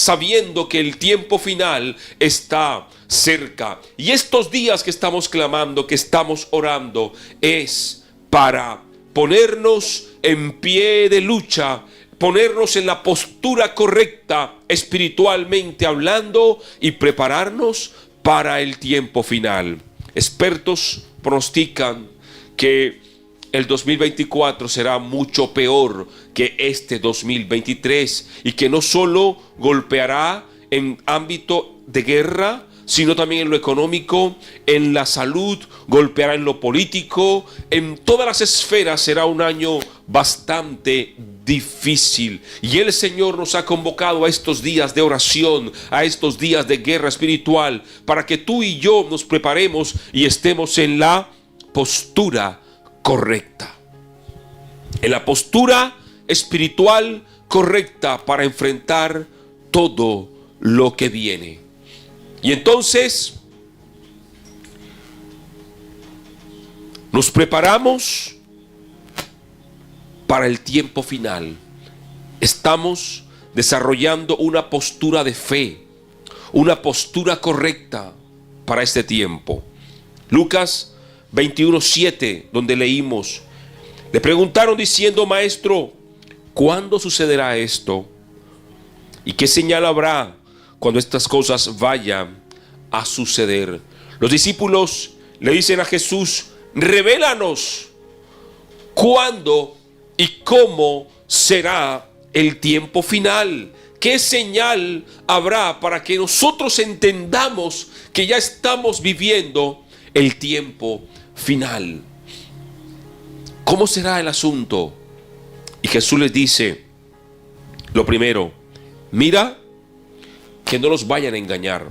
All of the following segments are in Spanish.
sabiendo que el tiempo final está cerca. Y estos días que estamos clamando, que estamos orando, es para ponernos en pie de lucha, ponernos en la postura correcta espiritualmente hablando y prepararnos para el tiempo final. Expertos pronostican que el 2024 será mucho peor que este 2023 y que no solo golpeará en ámbito de guerra, sino también en lo económico, en la salud, golpeará en lo político, en todas las esferas. Será un año bastante difícil. Y el Señor nos ha convocado a estos días de oración, a estos días de guerra espiritual, para que tú y yo nos preparemos y estemos en la postura correcta. En la postura espiritual correcta para enfrentar todo lo que viene. Y entonces nos preparamos para el tiempo final. Estamos desarrollando una postura de fe, una postura correcta para este tiempo. Lucas 21:7, donde leímos, le preguntaron diciendo: Maestro, ¿cuándo sucederá esto? ¿Y qué señal habrá cuando estas cosas vayan a suceder? Los discípulos le dicen a Jesús: revélanos cuándo y cómo será el tiempo final. ¿Qué señal habrá para que nosotros entendamos que ya estamos viviendo el tiempo final? ¿Cómo será el asunto? Y Jesús les dice, lo primero, mira que no los vayan a engañar.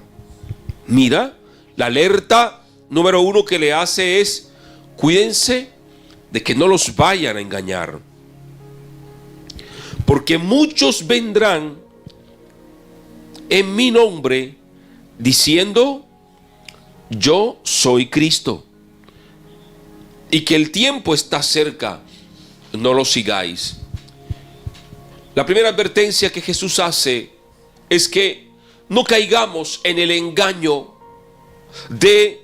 Mira, la alerta número uno que le hace es: cuídense de que no los vayan a engañar. Porque muchos vendrán en mi nombre diciendo: yo soy Cristo, y que el tiempo está cerca, no lo sigáis. La primera advertencia que Jesús hace es que no caigamos en el engaño de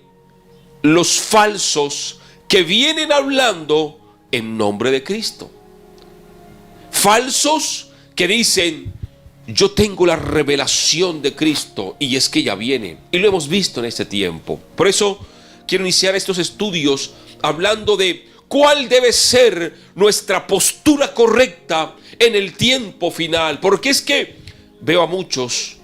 los falsos que vienen hablando en nombre de Cristo. Falsos que dicen: yo tengo la revelación de Cristo, y es que ya viene, y lo hemos visto en este tiempo. Por eso quiero iniciar estos estudios hablando de cuál debe ser nuestra postura correcta en el tiempo final, porque es que veo a muchos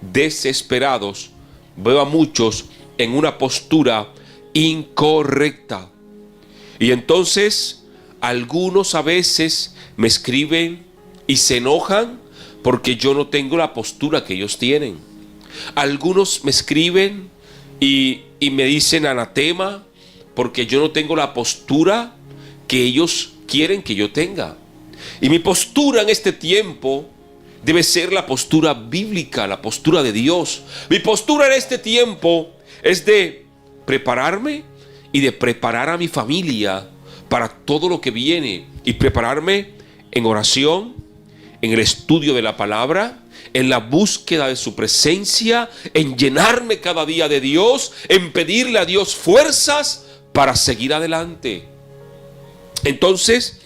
desesperados, veo a muchos en una postura incorrecta. Y entonces algunos a veces me escriben y se enojan porque yo no tengo la postura que ellos tienen. Algunos me escriben y me dicen anatema porque yo no tengo la postura que ellos quieren que yo tenga. Y mi postura en este tiempo debe ser la postura bíblica, la postura de Dios. Mi postura en este tiempo es de prepararme y de preparar a mi familia para todo lo que viene, y prepararme en oración, en el estudio de la palabra, en la búsqueda de su presencia, en llenarme cada día de Dios, en pedirle a Dios fuerzas para seguir adelante. Entonces,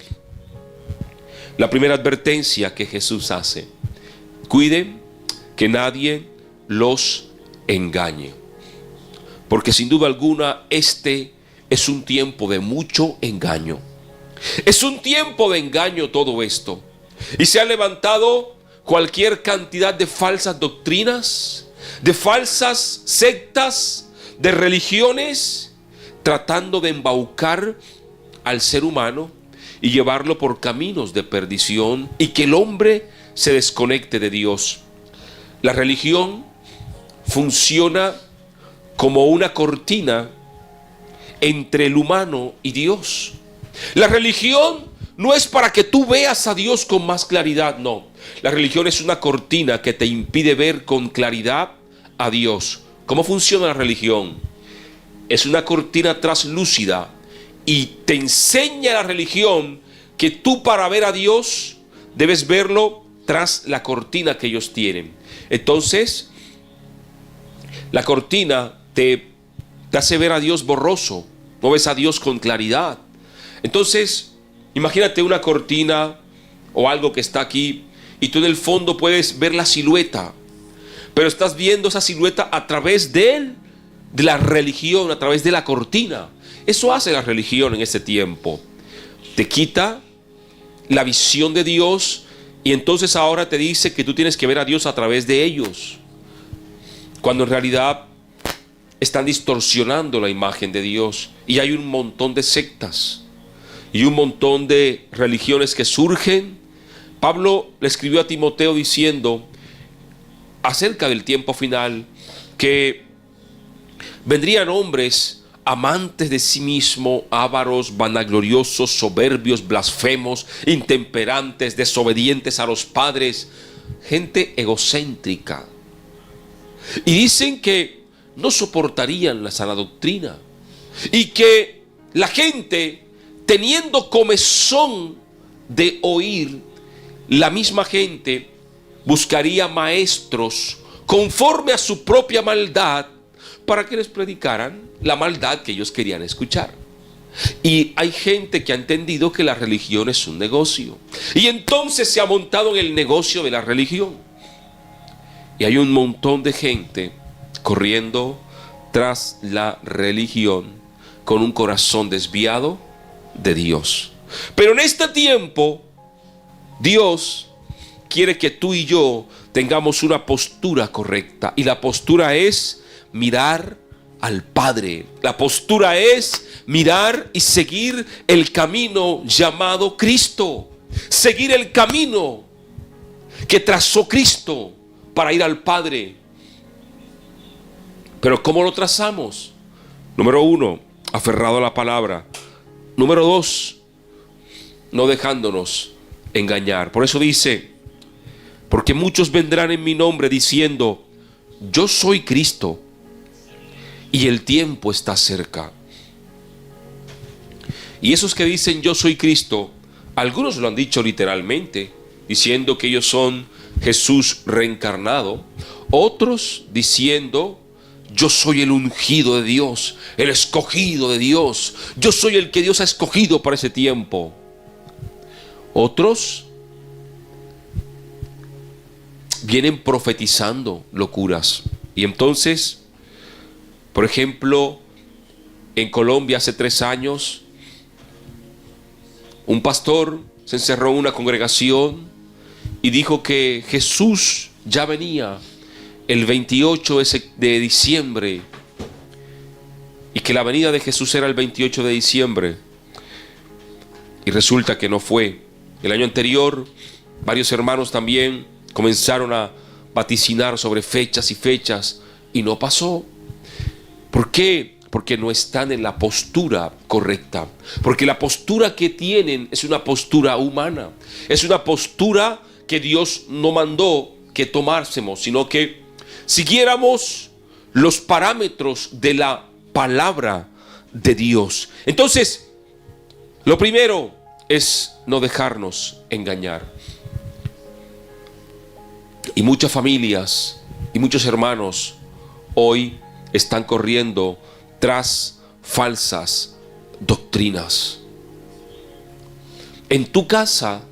la primera advertencia que Jesús hace: cuiden que nadie los engañe. Porque sin duda alguna este es un tiempo de mucho engaño. Es un tiempo de engaño todo esto. Y se ha levantado cualquier cantidad de falsas doctrinas, de falsas sectas, de religiones, tratando de embaucar al ser humano y llevarlo por caminos de perdición, y que el hombre se desconecte de Dios. La religión funciona como una cortina entre el humano y Dios. La religión no es para que tú veas a Dios con más claridad, no. La religión es una cortina que te impide ver con claridad a Dios. ¿Cómo funciona la religión? Es una cortina translúcida, y te enseña la religión que tú, para ver a Dios, debes verlo tras la cortina que ellos tienen. Entonces, la cortina te hace ver a Dios borroso, no ves a Dios con claridad. Entonces, imagínate una cortina o algo que está aquí y tú en el fondo puedes ver la silueta, pero estás viendo esa silueta a través de la religión, a través de la cortina. Eso hace la religión en este tiempo. Te quita la visión de Dios y entonces ahora te dice que tú tienes que ver a Dios a través de ellos, cuando en realidad están distorsionando la imagen de Dios. Y hay un montón de sectas y un montón de religiones que surgen. Pablo le escribió a Timoteo diciendo acerca del tiempo final que vendrían hombres amantes de sí mismo, ávaros, vanagloriosos, soberbios, blasfemos, intemperantes, desobedientes a los padres, gente egocéntrica. Y dicen que no soportarían la sana doctrina y que la gente, teniendo comezón de oír, la misma gente buscaría maestros conforme a su propia maldad para que les predicaran la maldad que ellos querían escuchar. Y hay gente que ha entendido que la religión es un negocio y entonces se ha montado en el negocio de la religión. Y hay un montón de gente corriendo tras la religión con un corazón desviado de Dios. Pero en este tiempo Dios quiere que tú y yo tengamos una postura correcta, y la postura es mirar al Padre. La postura es mirar y seguir el camino llamado Cristo, seguir el camino que trazó Cristo para ir al Padre. Pero ¿cómo lo trazamos? Número 1, aferrado a la palabra. Número 2, no dejándonos engañar. Por eso dice: porque muchos vendrán en mi nombre diciendo, yo soy Cristo, y el tiempo está cerca. Y esos que dicen yo soy Cristo, algunos lo han dicho literalmente, diciendo que ellos son Jesús reencarnado. Otros diciendo yo soy el ungido de Dios, el escogido de Dios, yo soy el que Dios ha escogido para ese tiempo. Otros vienen profetizando locuras. Y entonces, por ejemplo, en Colombia hace 3 años, un pastor se encerró en una congregación y dijo que Jesús ya venía el 28 de diciembre y que la venida de Jesús era el 28 de diciembre. Y resulta que no fue. El año anterior, varios hermanos también comenzaron a vaticinar sobre fechas y fechas y no pasó. ¿Por qué? Porque no están en la postura correcta. Porque la postura que tienen es una postura humana. Es una postura que Dios no mandó que tomásemos, sino que siguiéramos los parámetros de la palabra de Dios. Entonces, lo primero es no dejarnos engañar. Y muchas familias y muchos hermanos hoy están corriendo tras falsas doctrinas. En tu casa,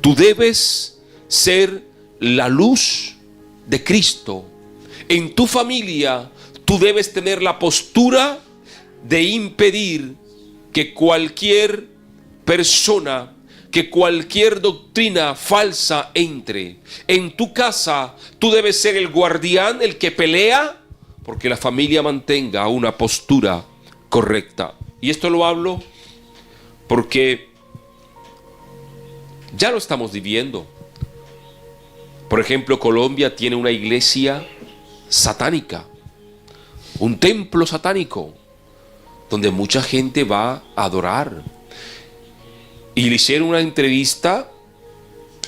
tú debes ser la luz de Cristo. En tu familia, tú debes tener la postura de impedir que cualquier persona, que cualquier doctrina falsa entre. En tu casa, tú debes ser el guardián, el que pelea porque la familia mantenga una postura correcta. Y esto lo hablo porque ya lo estamos viviendo. Por ejemplo, Colombia tiene una iglesia satánica, un templo satánico, donde mucha gente va a adorar. Y le hicieron una entrevista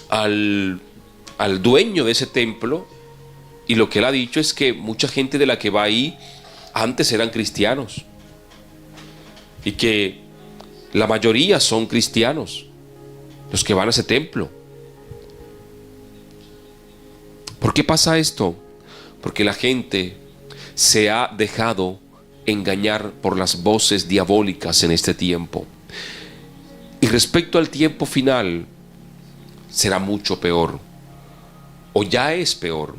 al dueño de ese templo, y lo que él ha dicho es que mucha gente de la que va ahí antes eran cristianos, y que la mayoría son cristianos los que van a ese templo. ¿Por qué pasa esto? Porque la gente se ha dejado engañar por las voces diabólicas en este tiempo. Y respecto al tiempo final, será mucho peor, o ya es peor.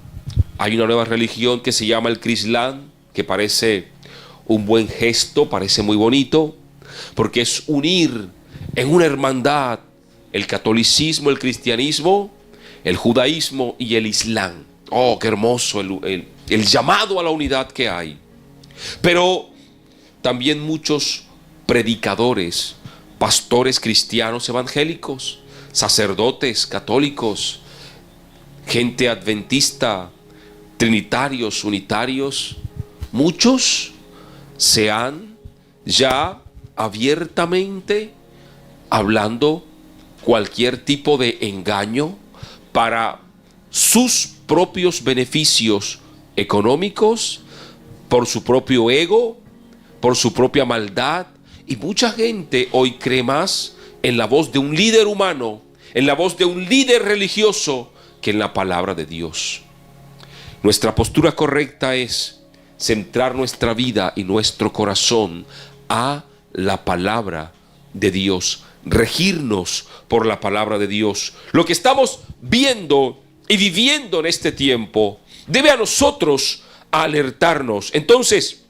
Hay una nueva religión que se llama el Crislán, que parece un buen gesto, parece muy bonito, porque es unir en una hermandad el catolicismo, el cristianismo, el judaísmo y el islam. Oh, qué hermoso el llamado a la unidad que hay. Pero también muchos predicadores, pastores cristianos evangélicos, sacerdotes católicos, gente adventista, trinitarios, unitarios, muchos se han ya abiertamente hablando cualquier tipo de engaño para sus propios beneficios económicos, por su propio ego, por su propia maldad. Y mucha gente hoy cree más en la voz de un líder humano, en la voz de un líder religioso, que en la palabra de Dios. Nuestra postura correcta es centrar nuestra vida y nuestro corazón a la palabra de Dios, regirnos por la palabra de Dios. Lo que estamos viendo y viviendo en este tiempo debe a nosotros alertarnos. Entonces,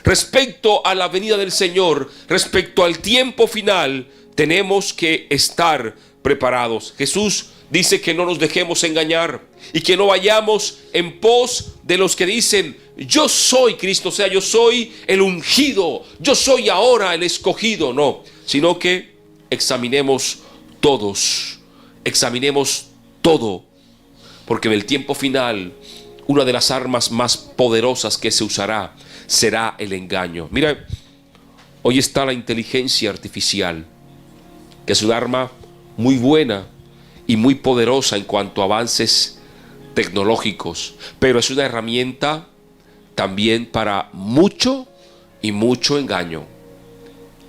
respecto a la venida del Señor, respecto al tiempo final, tenemos que estar preparados. Jesús dice que no nos dejemos engañar y que no vayamos en pos de los que dicen: yo soy Cristo, o sea, yo soy el ungido, yo soy ahora el escogido. No, sino que examinemos todo, porque en el tiempo final una de las armas más poderosas que se usará será el engaño. Mira, hoy está la inteligencia artificial, que es un arma muy buena y muy poderosa en cuanto a avances tecnológicos, pero es una herramienta también para mucho y mucho engaño.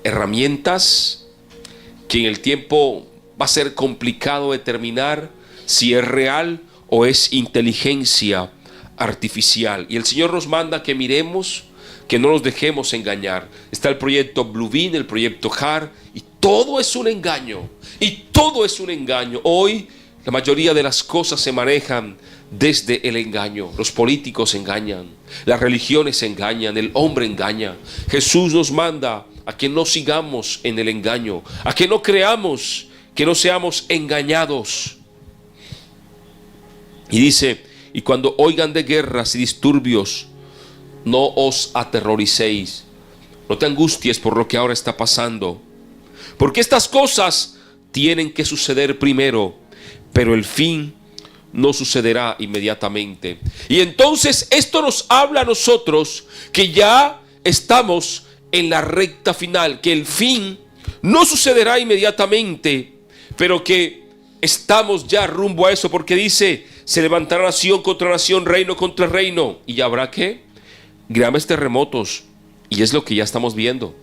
Herramientas que en el tiempo va a ser complicado determinar si es real o es inteligencia artificial. Y el Señor nos manda que miremos, que no nos dejemos engañar. Está el proyecto Bluebeam, el proyecto HAR, y todo es un engaño. Y todo es un engaño. Hoy la mayoría de las cosas se manejan desde el engaño. Los políticos engañan, las religiones engañan, el hombre engaña. Jesús nos manda a que no sigamos en el engaño, a que no creamos, que no seamos engañados. Y dice: y cuando oigan de guerras y disturbios, no os aterroricéis, no te angusties por lo que ahora está pasando, porque estas cosas tienen que suceder primero, pero el fin no sucederá inmediatamente. Y entonces esto nos habla a nosotros que ya estamos en la recta final, que el fin no sucederá inmediatamente, pero que estamos ya rumbo a eso, porque dice: se levantará nación contra nación, reino contra reino, y habrá ¿qué? Grandes terremotos. Y es lo que ya estamos viendo.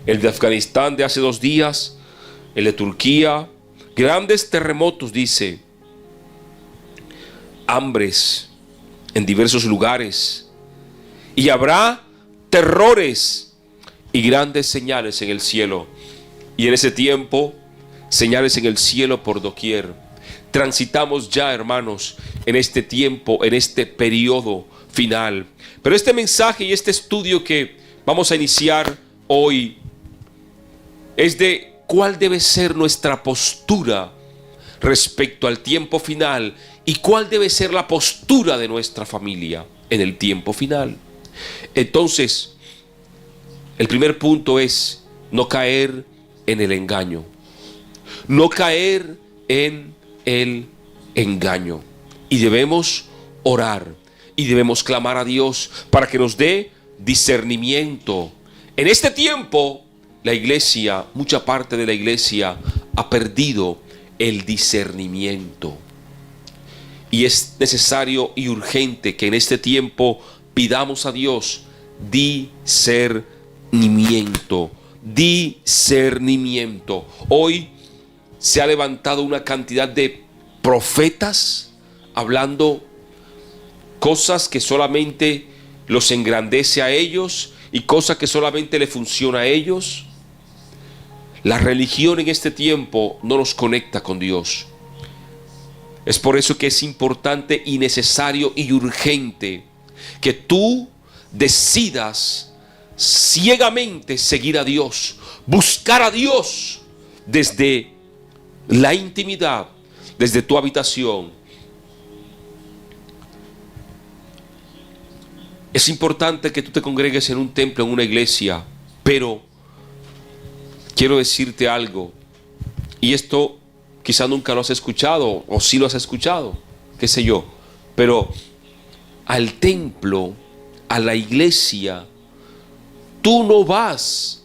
El de Afganistán de hace 2 días, el de Turquía, grandes terremotos, dice. Hambres en diversos lugares, y habrá terrores y grandes señales en el cielo. Y en ese tiempo, señales en el cielo por doquier. Transitamos ya, hermanos, en este tiempo, en este periodo final. Pero este mensaje y este estudio que vamos a iniciar hoy es de cuál debe ser nuestra postura respecto al tiempo final y cuál debe ser la postura de nuestra familia en el tiempo final. Entonces, el primer punto es no caer en el engaño. No caer en el engaño. Y debemos orar y debemos clamar a Dios para que nos dé discernimiento. En este tiempo, la iglesia, mucha parte de la iglesia ha perdido el discernimiento. Y es necesario y urgente que en este tiempo pidamos a Dios discernimiento. Discernimiento. Hoy se ha levantado una cantidad de profetas hablando cosas que solamente los engrandece a ellos y cosas que solamente le funciona a ellos. La religión en este tiempo no nos conecta con Dios. Es por eso que es importante y necesario y urgente que tú decidas ciegamente seguir a Dios, buscar a Dios desde la intimidad, desde tu habitación. Es importante que tú te congregues en un templo, en una iglesia, pero quiero decirte algo, y esto quizá nunca lo has escuchado, o sí lo has escuchado, qué sé yo, pero al templo, a la iglesia, tú no vas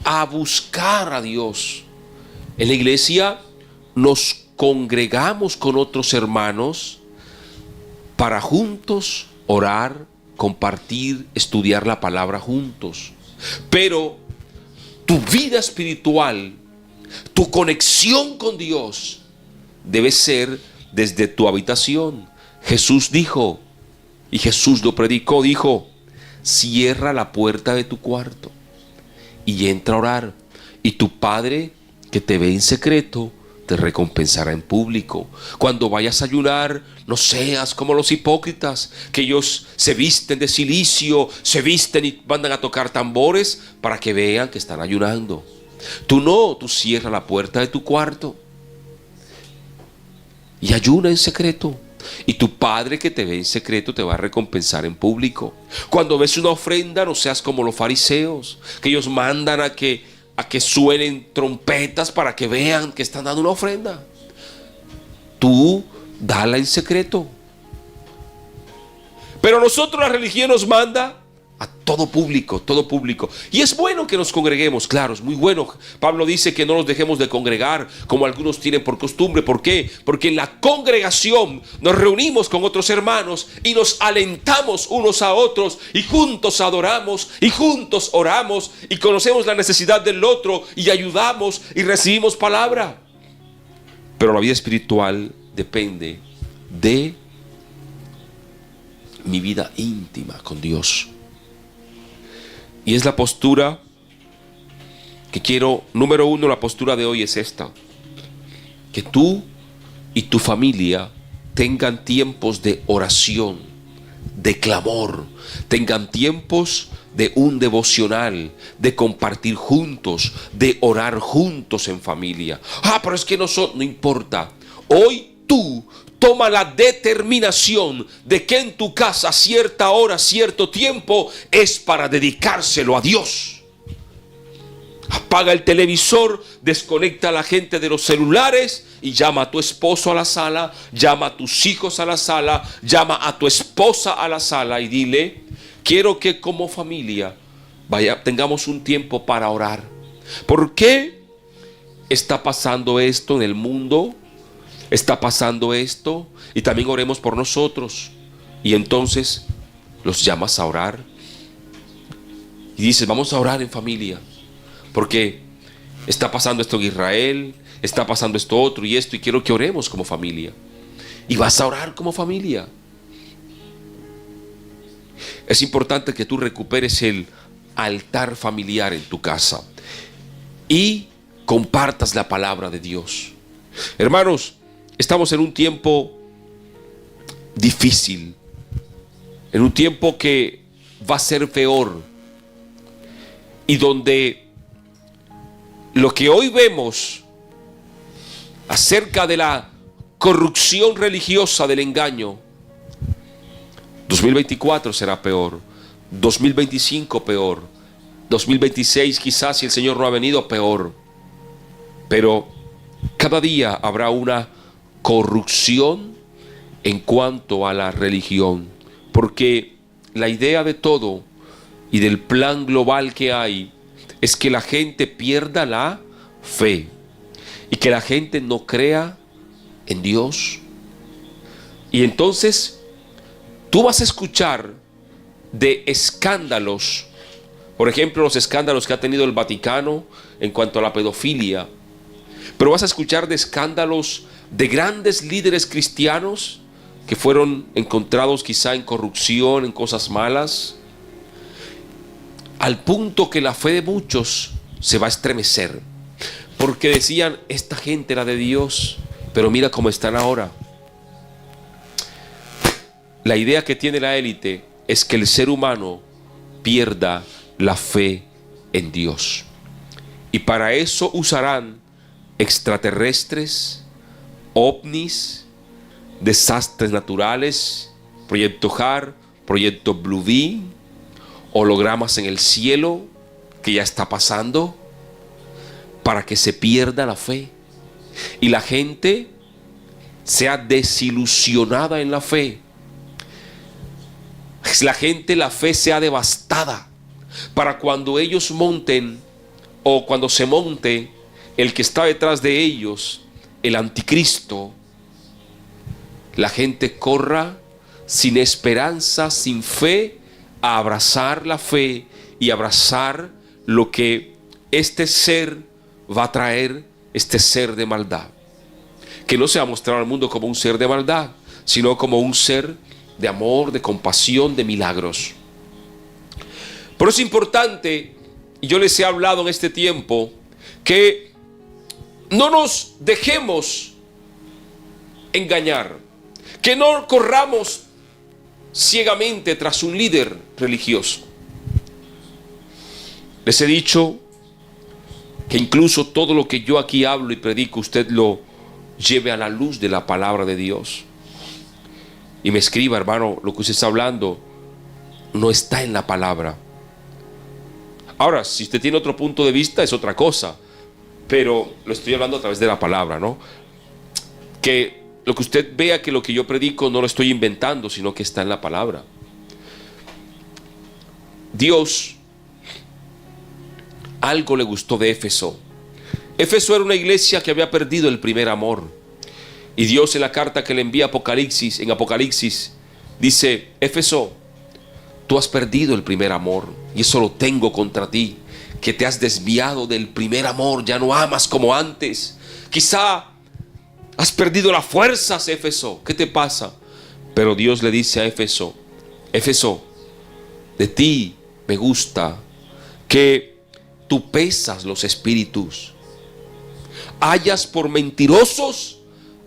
a buscar a Dios. En la iglesia nos congregamos con otros hermanos para juntos orar, compartir, estudiar la palabra juntos. Pero tu vida espiritual, tu conexión con Dios debe ser desde tu habitación. Jesús dijo, y Jesús lo predicó, dijo: cierra la puerta de tu cuarto y entra a orar, y tu Padre que te ve en secreto te recompensará en público. Cuando vayas a ayunar, no seas como los hipócritas, que ellos se visten de cilicio, se visten y mandan a tocar tambores para que vean que están ayunando. Tú no, tú cierra la puerta de tu cuarto y ayuna en secreto, y tu Padre que te ve en secreto te va a recompensar en público. Cuando ves una ofrenda, no seas como los fariseos, que ellos mandan a que suenen trompetas para que vean que están dando una ofrenda. Tú dala en secreto. Pero nosotros, la religión nos manda a todo público, todo público. Y es bueno que nos congreguemos, claro, es muy bueno. Pablo dice que no nos dejemos de congregar como algunos tienen por costumbre. ¿Por qué? Porque en la congregación nos reunimos con otros hermanos y nos alentamos unos a otros, y juntos adoramos y juntos oramos y conocemos la necesidad del otro y ayudamos y recibimos palabra. Pero la vida espiritual depende de mi vida íntima con Dios. Y es la postura que quiero, número uno, la postura de hoy es esta: que tú y tu familia tengan tiempos de oración, de clamor, tengan tiempos de un devocional, de compartir juntos, de orar juntos en familia. Pero es que no importa. Hoy tú toma la determinación de que en tu casa cierta hora, cierto tiempo es para dedicárselo a Dios. Apaga el televisor, desconecta a la gente de los celulares y llama a tu esposo a la sala, llama a tus hijos a la sala, llama a tu esposa a la sala y dile: quiero que como familia tengamos un tiempo para orar. ¿Por qué está pasando esto en el mundo? Está pasando esto, y también oremos por nosotros. Y entonces los llamas a orar y dices: vamos a orar en familia, porque está pasando esto en Israel, está pasando esto otro y esto, y quiero que oremos como familia. Y vas a orar como familia. Es importante que tú recuperes el altar familiar en tu casa y compartas la palabra de Dios. Hermanos, estamos en un tiempo difícil, en un tiempo que va a ser peor, y donde lo que hoy vemos acerca de la corrupción religiosa, del engaño, 2024 será peor, 2025 peor, 2026 quizás, si el Señor no ha venido, peor. Pero cada día habrá una corrupción en cuanto a la religión, porque la idea de todo y del plan global que hay es que la gente pierda la fe y que la gente no crea en Dios. Y entonces tú vas a escuchar de escándalos, por ejemplo, los escándalos que ha tenido el Vaticano en cuanto a la pedofilia, pero vas a escuchar de escándalos de grandes líderes cristianos que fueron encontrados quizá en corrupción, en cosas malas, al punto que la fe de muchos se va a estremecer, porque decían, esta gente era de Dios, pero mira cómo están ahora. La idea que tiene la élite es que el ser humano pierda la fe en Dios, y para eso usarán extraterrestres, ovnis, desastres naturales, proyecto HAARP, proyecto Blue Beam, hologramas en el cielo, que ya está pasando, para que se pierda la fe y la gente sea desilusionada en la fe. La fe sea devastada, para cuando ellos monten, o cuando se monte el que está detrás de ellos, el anticristo, la gente corra sin esperanza, sin fe, a abrazar la fe y abrazar lo que este ser va a traer, este ser de maldad, que no se va a mostrar al mundo como un ser de maldad, sino como un ser de amor, de compasión, de milagros. Por eso es importante, y yo les he hablado en este tiempo, que no nos dejemos engañar, que no corramos ciegamente tras un líder religioso. Les he dicho que incluso todo lo que yo aquí hablo y predico, usted lo lleve a la luz de la palabra de Dios. Y me escriba, hermano, lo que usted está hablando no está en la palabra. Ahora, si usted tiene otro punto de vista, es otra cosa, pero lo estoy hablando a través de la palabra, ¿no? Que lo que usted vea, que lo que yo predico no lo estoy inventando, sino que está en la palabra. Dios, algo le gustó de Éfeso. Éfeso era una iglesia que había perdido el primer amor. Y Dios, en la carta que le envía en Apocalipsis, dice: Éfeso, tú has perdido el primer amor, y eso lo tengo contra ti, que te has desviado del primer amor, ya no amas como antes. Quizá has perdido las fuerzas, Éfeso, ¿qué te pasa? Pero Dios le dice a Éfeso: Éfeso, de ti me gusta que tú pesas los espíritus, hallas por mentirosos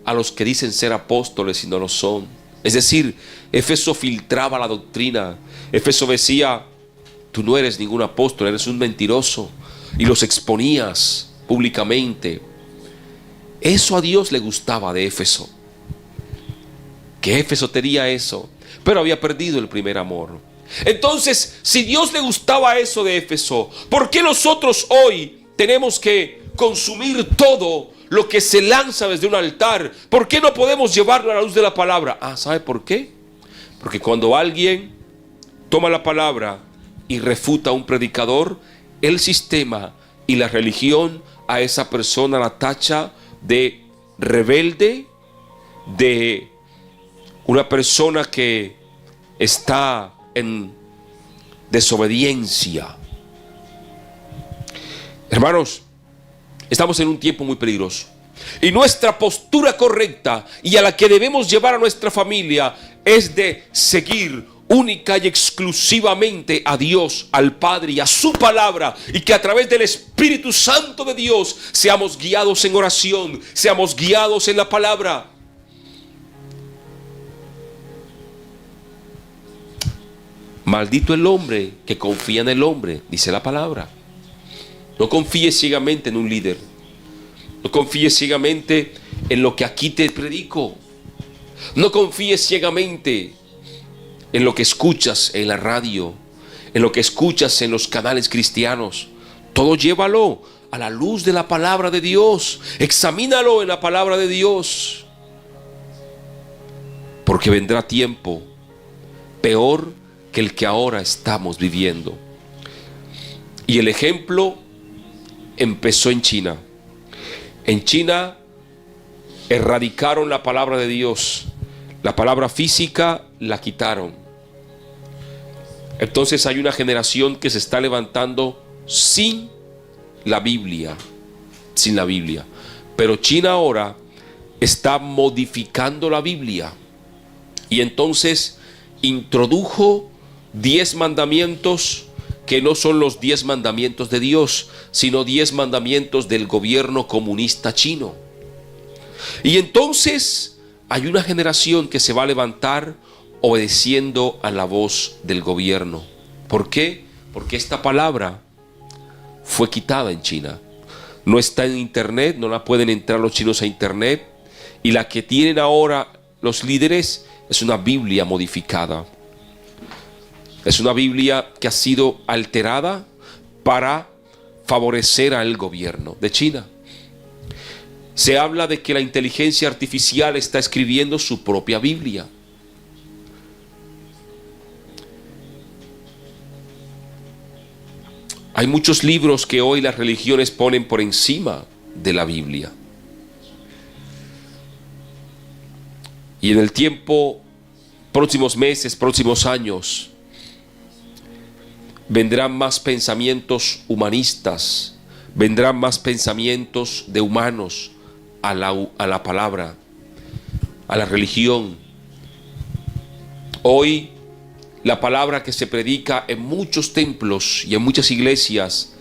a los que dicen ser apóstoles y no lo son. Es decir, Éfeso filtraba la doctrina. Éfeso decía: tú no eres ningún apóstol, eres un mentiroso, y los exponías públicamente. Eso a Dios le gustaba de Éfeso, que Éfeso tenía eso, pero había perdido el primer amor. Entonces, si Dios le gustaba eso de Éfeso, ¿por qué nosotros hoy tenemos que consumir todo lo que se lanza desde un altar? ¿Por qué no podemos llevarlo a la luz de la palabra? ¿Sabe por qué? Porque cuando alguien toma la palabra y refuta a un predicador, el sistema y la religión a esa persona la tacha de rebelde, de una persona que está en desobediencia. Hermanos, estamos en un tiempo muy peligroso, y nuestra postura correcta, y a la que debemos llevar a nuestra familia, es de seguir única y exclusivamente a Dios, al Padre y a su palabra, y que a través del Espíritu Santo de Dios seamos guiados en oración, seamos guiados en la palabra. Maldito el hombre que confía en el hombre, dice la palabra. No confíes ciegamente en un líder. No confíes ciegamente en lo que aquí te predico. No confíes ciegamente en lo que escuchas en la radio, en lo que escuchas en los canales cristianos. Todo llévalo a la luz de la palabra de Dios. Examínalo en la palabra de Dios. Porque vendrá tiempo peor que el que ahora estamos viviendo. Y el ejemplo empezó en China. En China erradicaron la palabra de Dios. La palabra física la quitaron. Entonces hay una generación que se está levantando sin la Biblia. Sin la Biblia. Pero China ahora está modificando la Biblia. Y entonces introdujo 10 mandamientos que no son los 10 mandamientos de Dios, sino 10 mandamientos del gobierno comunista chino. Y entonces hay una generación que se va a levantar obedeciendo a la voz del gobierno. ¿Por qué? Porque esta palabra fue quitada en China. No está en internet, no la pueden entrar los chinos a internet. Y la que tienen ahora los líderes es una Biblia modificada. Es una Biblia que ha sido alterada para favorecer al gobierno de China. Se habla de que la inteligencia artificial está escribiendo su propia Biblia. Hay muchos libros que hoy las religiones ponen por encima de la Biblia. Y en el tiempo, próximos meses, próximos años, vendrán más pensamientos humanistas, vendrán más pensamientos de humanos a la palabra, a la religión. Hoy la palabra que se predica en muchos templos y en muchas iglesias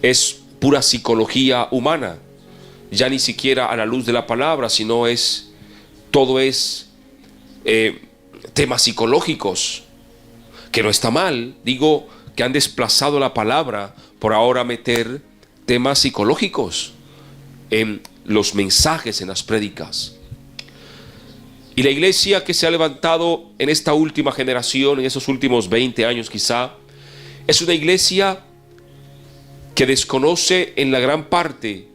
es pura psicología humana, ya ni siquiera a la luz de la palabra, sino todo es temas psicológicos, que no está mal. Digo que han desplazado la palabra por ahora meter temas psicológicos en los mensajes, en las prédicas. Y la iglesia que se ha levantado en esta última generación, en esos últimos 20 años quizá, es una iglesia que desconoce en la gran parte,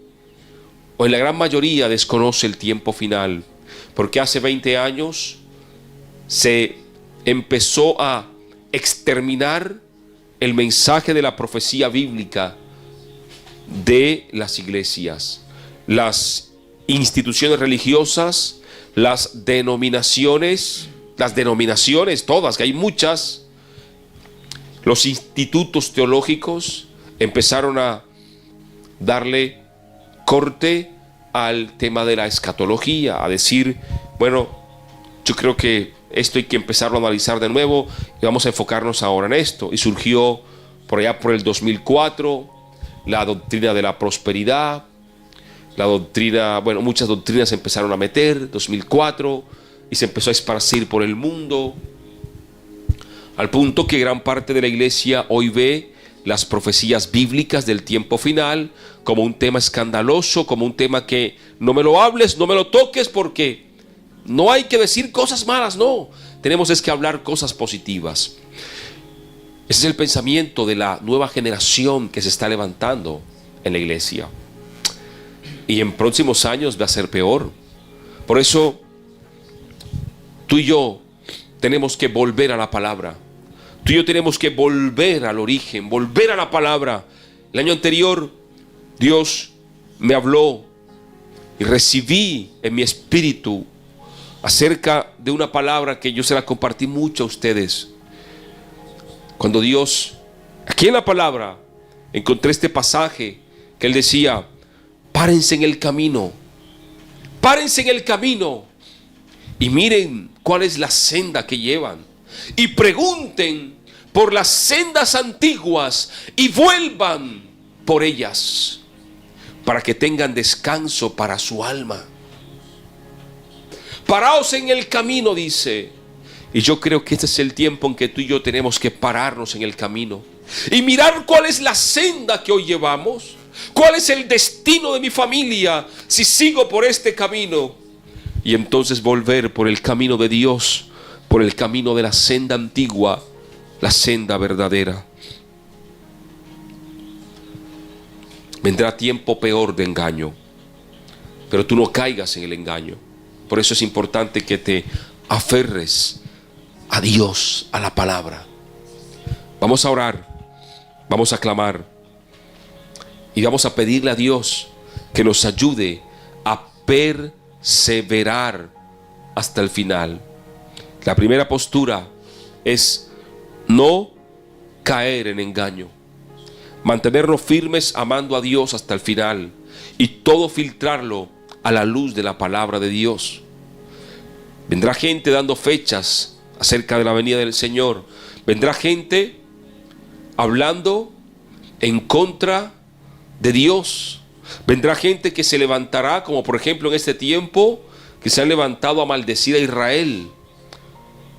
o en la gran mayoría desconoce el tiempo final. Porque hace 20 años se empezó a exterminar el mensaje de la profecía bíblica de las iglesias, las instituciones religiosas, las denominaciones todas, que hay muchas, los institutos teológicos empezaron a darle corte al tema de la escatología, a decir, bueno, yo creo que esto hay que empezarlo a analizar de nuevo y vamos a enfocarnos ahora en esto. Y surgió por allá por el 2004 la doctrina de la prosperidad, la doctrina, bueno, muchas doctrinas se empezaron a meter, 2004, y se empezó a esparcir por el mundo, al punto que gran parte de la iglesia hoy ve las profecías bíblicas del tiempo final como un tema escandaloso, como un tema que no me lo hables, no me lo toques, porque no hay que decir cosas malas, no, tenemos es que hablar cosas positivas. Ese es el pensamiento de la nueva generación que se está levantando en la iglesia. Y en próximos años va a ser peor. Por eso, tú y yo tenemos que volver a la palabra. Tú y yo tenemos que volver al origen, volver a la palabra. El año anterior, Dios me habló y recibí en mi espíritu acerca de una palabra que yo se la compartí mucho a ustedes. Cuando Dios, aquí en la palabra, encontré este pasaje que Él decía: párense en el camino, párense en el camino y miren cuál es la senda que llevan, y pregunten por las sendas antiguas y vuelvan por ellas, para que tengan descanso para su alma. Paraos en el camino, dice. Y yo creo que este es el tiempo en que tú y yo tenemos que pararnos en el camino y mirar cuál es la senda que hoy llevamos. ¿Cuál es el destino de mi familia si sigo por este camino? Y entonces volver por el camino de Dios, por el camino de la senda antigua, la senda verdadera. Vendrá tiempo peor de engaño, pero tú no caigas en el engaño. Por eso es importante que te aferres a Dios, a la palabra. Vamos a orar, vamos a clamar y vamos a pedirle a Dios que nos ayude a perseverar hasta el final. La primera postura es no caer en engaño, mantenernos firmes amando a Dios hasta el final y todo filtrarlo a la luz de la palabra de Dios. Vendrá gente dando fechas acerca de la venida del Señor. Vendrá gente hablando en contra de Dios. Vendrá gente que se levantará, como por ejemplo en este tiempo, que se han levantado a maldecir a Israel.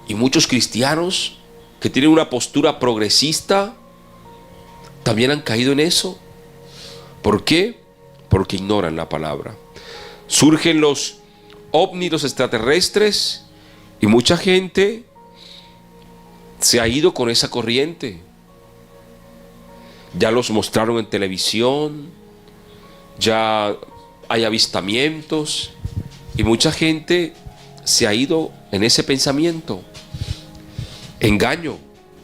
Y muchos cristianos que tienen una postura progresista también han caído en eso. ¿Por qué? Porque ignoran la palabra. Surgen los ovnis, los extraterrestres, y mucha gente se ha ido con esa corriente. Ya los mostraron en televisión, ya hay avistamientos, y mucha gente se ha ido en ese pensamiento. Engaño,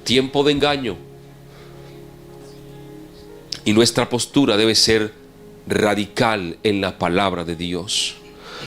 tiempo de engaño. Y nuestra postura debe ser radical en la palabra de Dios.